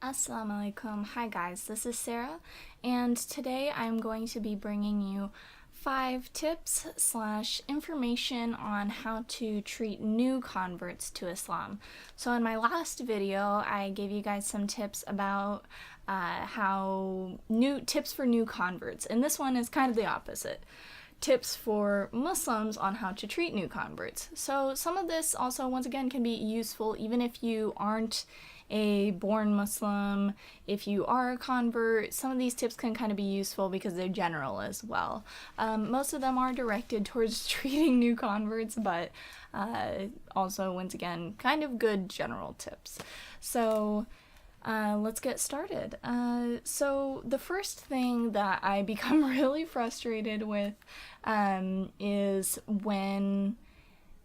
Assalamu alaikum. Hi guys, this is Sarah, and today I'm going to be bringing you 5 tips slash information on how to treat new converts to Islam. So in my last video, I gave you guys some tips about how new tips for new converts, and this one is kind of the opposite. Tips for Muslims on how to treat new converts. So some of this also, once again, can be useful even if you aren't a born Muslim. If you are a convert, some of these tips can kind of be useful because they're general as well. Most of them are directed towards treating new converts, but also, once again, kind of good general tips. So let's get started. So the first thing that I become really frustrated with is when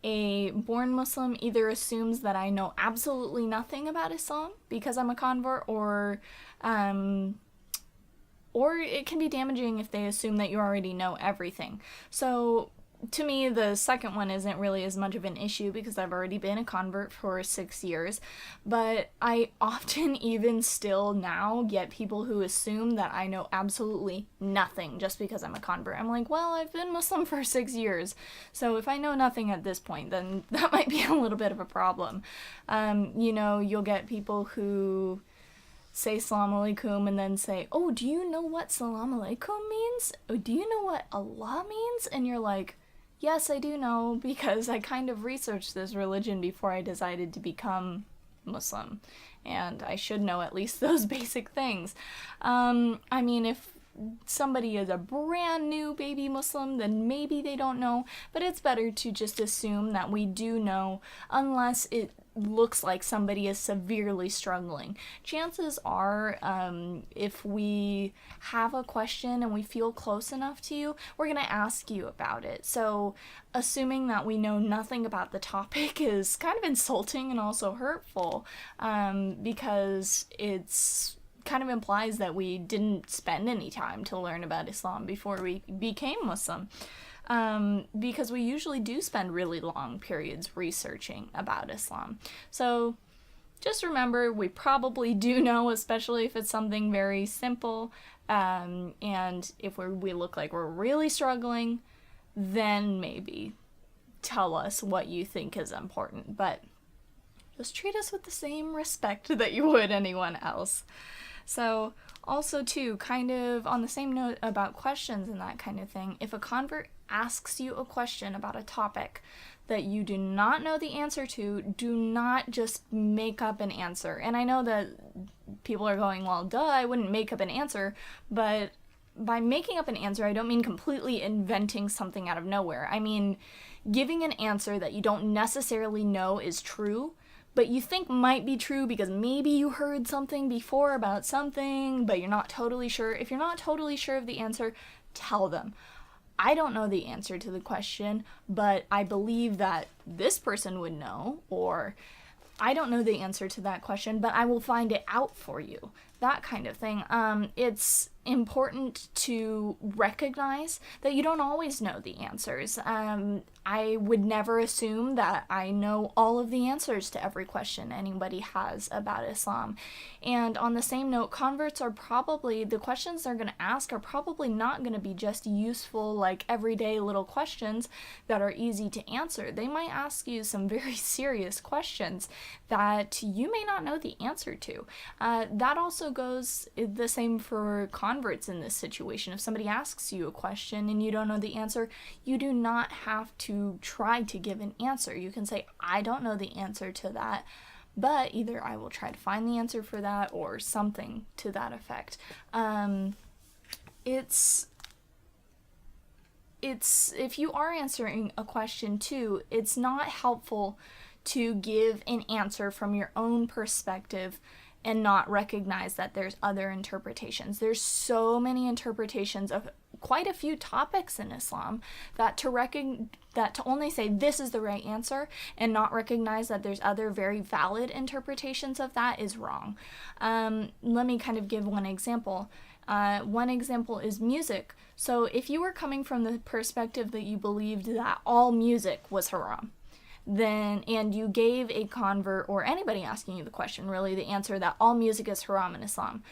a born Muslim either assumes that I know absolutely nothing about Islam because I'm a convert, or it can be damaging if they assume that you already know everything. So to me, the second one isn't really as much of an issue because I've already been a convert for 6 years, but I often even still now get people who assume that I know absolutely nothing just because I'm a convert. I'm like, well, I've been Muslim for 6 years, so if I know nothing at this point, then that might be a little bit of a problem. You'll get people who say Salaam alaikum and then say, oh, do you know what Salaam alaikum means? Oh, do you know what Allah means? And you're like, yes, I do know, because I kind of researched this religion before I decided to become Muslim, and I should know at least those basic things. If somebody is a brand new baby Muslim, then maybe they don't know, but it's better to just assume that we do know, unless it looks like somebody is severely struggling. Chances are, if we have a question and we feel close enough to you, we're going to ask you about it. So assuming that we know nothing about the topic is kind of insulting and also hurtful, because it's kind of implies that we didn't spend any time to learn about Islam before we became Muslim. Because we usually do spend really long periods researching about Islam. So just remember, we probably do know, especially if it's something very simple, and if we look like we're really struggling, then maybe tell us what you think is important. But just treat us with the same respect that you would anyone else. So also too, kind of on the same note about questions and that kind of thing, if a convert asks you a question about a topic that you do not know the answer to, do not just make up an answer. And I know that people are going, well, duh, I wouldn't make up an answer, but by making up an answer, I don't mean completely inventing something out of nowhere. I mean giving an answer that you don't necessarily know is true, but you think might be true because maybe you heard something before about something, but you're not totally sure. If you're not totally sure of the answer, tell them, I don't know the answer to the question, but I believe that this person would know, or I don't know the answer to that question, but I will find it out for you. That kind of thing. It's important to recognize that you don't always know the answers. I would never assume that I know all of the answers to every question anybody has about Islam. And on the same note, converts are probably, the questions they're going to ask are probably not going to be just useful, like everyday little questions that are easy to answer. They might ask you some very serious questions that you may not know the answer to. That also goes the same for converts in this situation. If somebody asks you a question and you don't know the answer, you do not have to try to give an answer. You can say, I don't know the answer to that, but either I will try to find the answer for that or something to that effect. It's if you are answering a question too, it's not helpful to give an answer from your own perspective and not recognize that there's other interpretations. There's so many interpretations of quite a few topics in Islam that to only say this is the right answer and not recognize that there's other very valid interpretations of that is wrong. Let me kind of give one example. One example is music. So if you were coming from the perspective that you believed that all music was haram, and you gave a convert or anybody asking you the question, really, the answer that all music is haram in Islam,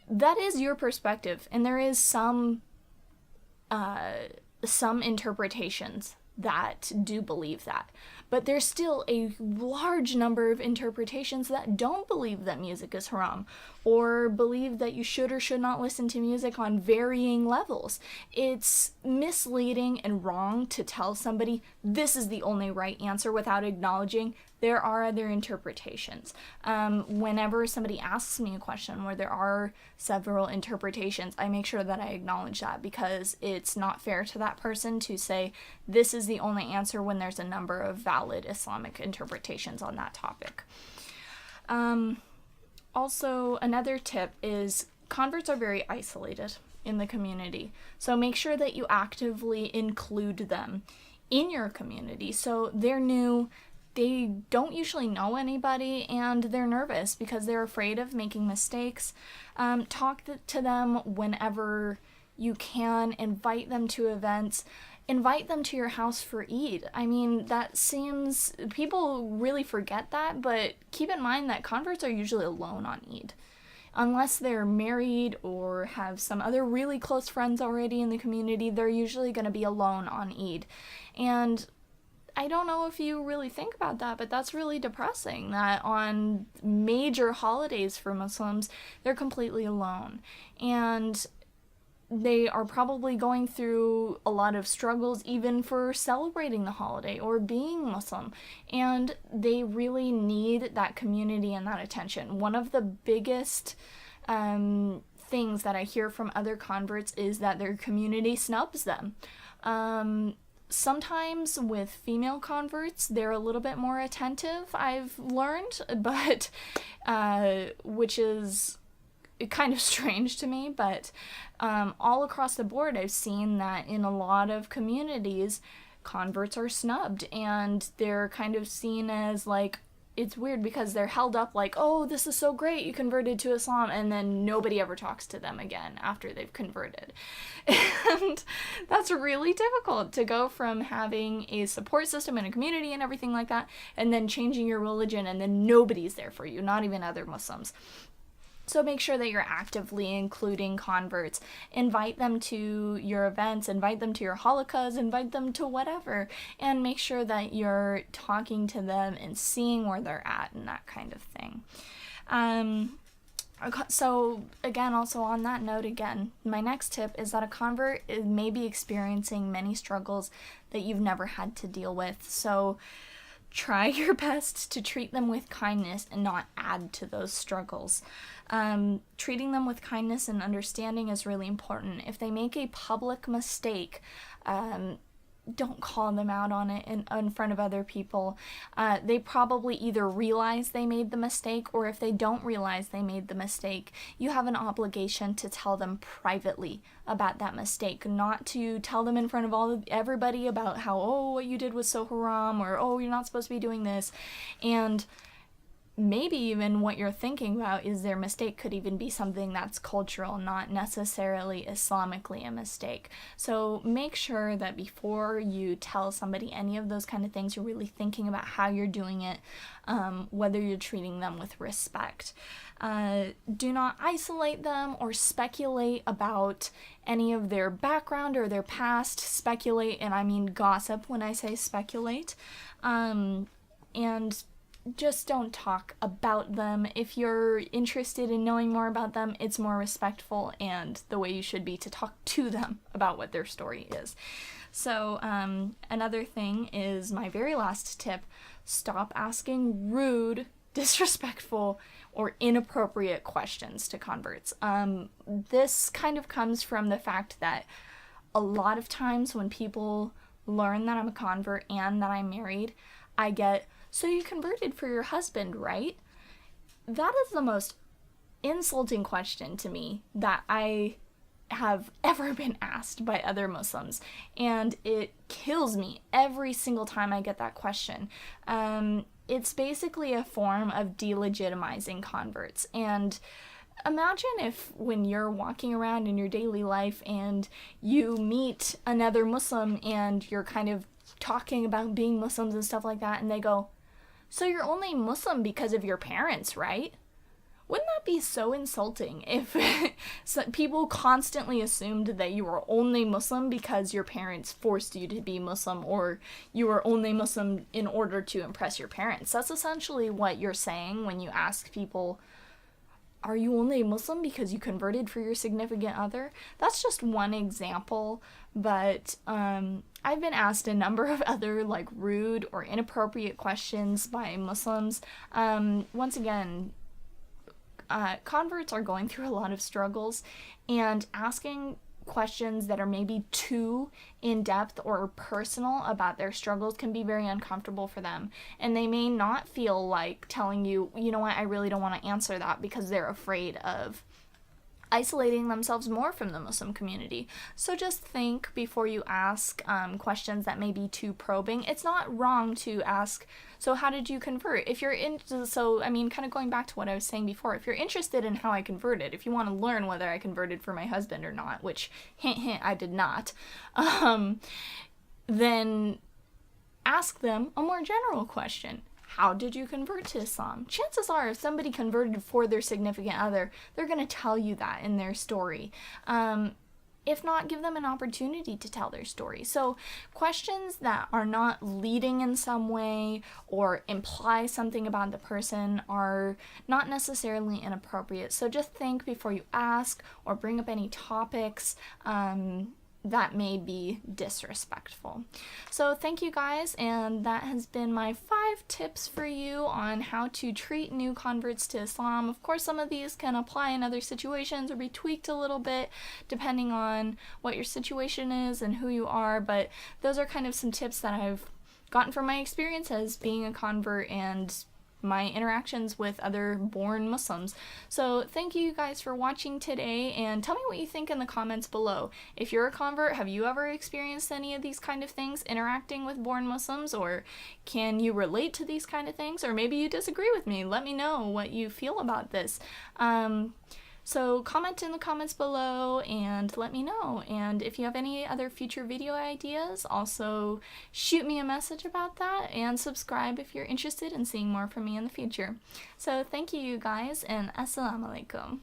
that is your perspective, and there is some interpretations that do believe that. But there's still a large number of interpretations that don't believe that music is haram, or believe that you should or should not listen to music on varying levels. It's misleading and wrong to tell somebody this is the only right answer without acknowledging there are other interpretations. Whenever somebody asks me a question where there are several interpretations, I make sure that I acknowledge that, because it's not fair to that person to say this is the only answer when there's a number of valid Islamic interpretations on that topic. Also, another tip is converts are very isolated in the community, so make sure that you actively include them in your community. So they're new, they don't usually know anybody, and they're nervous because they're afraid of making mistakes. Talk to them whenever you can, invite them to events, invite them to your house for Eid. I mean, that seems, people really forget that, but keep in mind that converts are usually alone on Eid. Unless they're married or have some other really close friends already in the community, they're usually going to be alone on Eid. And I don't know if you really think about that, but that's really depressing, that on major holidays for Muslims, they're completely alone. And they are probably going through a lot of struggles even for celebrating the holiday or being Muslim, and they really need that community and that attention. One of the biggest things that I hear from other converts is that their community snubs them. Sometimes with female converts, they're a little bit more attentive, I've learned, but which is kind of strange to me, but all across the board I've seen that in a lot of communities converts are snubbed, and they're kind of seen as like, it's weird because they're held up like, oh, this is so great, you converted to Islam, and then nobody ever talks to them again after they've converted. And that's really difficult, to go from having a support system and a community and everything like that, and then changing your religion, and then nobody's there for you, not even other Muslims. So make sure that you're actively including converts. Invite them to your events, invite them to your halakas, invite them to whatever, and make sure that you're talking to them and seeing where they're at and that kind of thing. So again, also on that note, again, my next tip is that a convert may be experiencing many struggles that you've never had to deal with. So try your best to treat them with kindness and not add to those struggles. Treating them with kindness and understanding is really important. If they make a public mistake, don't call them out on it in front of other people. They probably either realize they made the mistake, or if they don't realize they made the mistake, you have an obligation to tell them privately about that mistake, not to tell them in front of everybody about how, oh, what you did was so haram, or oh, you're not supposed to be doing this. And maybe even what you're thinking about is their mistake could even be something that's cultural, not necessarily Islamically a mistake. So make sure that before you tell somebody any of those kind of things, you're really thinking about how you're doing it, whether you're treating them with respect. Do not isolate them or speculate about any of their background or their past. Speculate, and I mean gossip when I say speculate. And just don't talk about them. If you're interested in knowing more about them, it's more respectful and the way you should be to talk to them about what their story is. So another thing is my very last tip: stop asking rude, disrespectful, or inappropriate questions to converts. This kind of comes from the fact that a lot of times when people learn that I'm a convert and that I'm married, I get, "So you converted for your husband, right?" That is the most insulting question to me that I have ever been asked by other Muslims, and it kills me every single time I get that question. It's basically a form of delegitimizing converts. And imagine if when you're walking around in your daily life and you meet another Muslim and you're kind of talking about being Muslims and stuff like that, and they go, so you're only Muslim because of your parents, right? Wouldn't that be so insulting if people constantly assumed that you were only Muslim because your parents forced you to be Muslim, or you were only Muslim in order to impress your parents? That's essentially what you're saying when you ask people, are you only Muslim because you converted for your significant other? That's just one example, but I've been asked a number of other like rude or inappropriate questions by Muslims. Once again, converts are going through a lot of struggles, and asking questions that are maybe too in-depth or personal about their struggles can be very uncomfortable for them, and they may not feel like telling you, you know what, I really don't want to answer that, because they're afraid of isolating themselves more from the Muslim community. So just think before you ask questions that may be too probing. It's not wrong to ask, so how did you convert? If you're kind of going back to what I was saying before, if you're interested in how I converted, if you want to learn whether I converted for my husband or not, which, hint, hint, I did not, then ask them a more general question. How did you convert to Islam? Chances are, if somebody converted for their significant other, they're going to tell you that in their story. If not, give them an opportunity to tell their story. So questions that are not leading in some way or imply something about the person are not necessarily inappropriate. So just think before you ask or bring up any topics that may be disrespectful. So thank you guys, and that has been my 5 tips for you on how to treat new converts to Islam. Of course, some of these can apply in other situations or be tweaked a little bit depending on what your situation is and who you are, but those are kind of some tips that I've gotten from my experience as being a convert and my interactions with other born Muslims. So thank you guys for watching today, and tell me what you think in the comments below. If you're a convert, have you ever experienced any of these kind of things interacting with born Muslims, or can you relate to these kind of things, or maybe you disagree with me? Let me know what you feel about this. So comment in the comments below and let me know. And if you have any other future video ideas, also shoot me a message about that, and subscribe if you're interested in seeing more from me in the future. So thank you guys, and Assalamu alaikum.